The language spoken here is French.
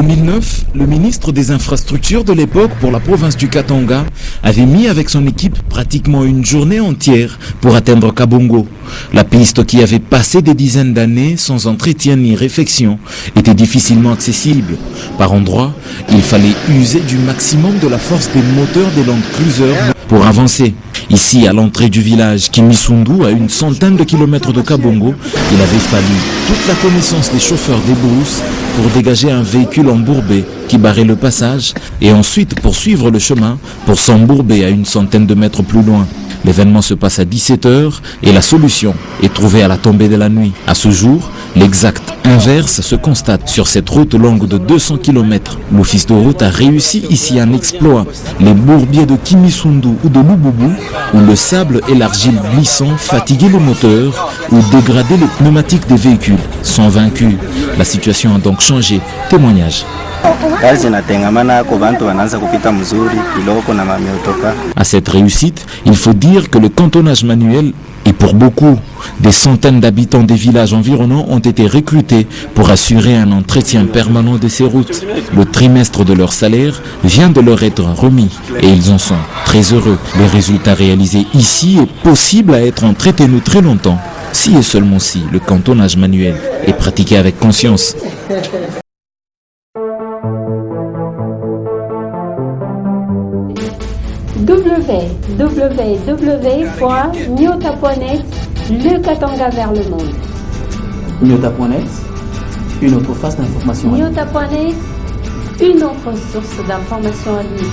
2009, le ministre des Infrastructures de l'époque pour la province du Katanga avait mis avec son équipe pratiquement une journée entière pour atteindre Kabongo. La piste qui avait passé des dizaines d'années sans entretien ni réfection était difficilement accessible. Par endroits, il fallait user du maximum de la force des moteurs des Land Cruiser pour avancer. Ici, à l'entrée du village Kimisundu, à une centaine de kilomètres de Kabongo, il avait fallu toute la connaissance des chauffeurs des brousses pour dégager un véhicule embourbé qui barrait le passage et ensuite poursuivre le chemin pour s'embourber à une centaine de mètres plus loin. L'événement se passe à 17 h et la solution est trouvée à la tombée de la nuit. À ce jour, l'exact inverse se constate sur cette route longue de 200 km. L'office de route a réussi ici un exploit. Les bourbiers de Kimisundu ou de Lububu, où le sable et l'argile glissant fatiguaient les moteurs ou dégradaient les pneumatiques des véhicules, sont vaincus. La situation a donc changé. Témoignage. À cette réussite, il faut dire que le cantonnage manuel et pour beaucoup, des centaines d'habitants des villages environnants ont été recrutés pour assurer un entretien permanent de ces routes. Le trimestre de leur salaire vient de leur être remis et ils en sont très heureux. Le résultat réalisé ici est possible à être entretenu très longtemps, si et seulement si le cantonnage manuel est pratiqué avec conscience. www.nyota.net, le Katanga vers le monde. Nyota.net, une autre face d'information. Nyota.net, une autre source d'information à lui.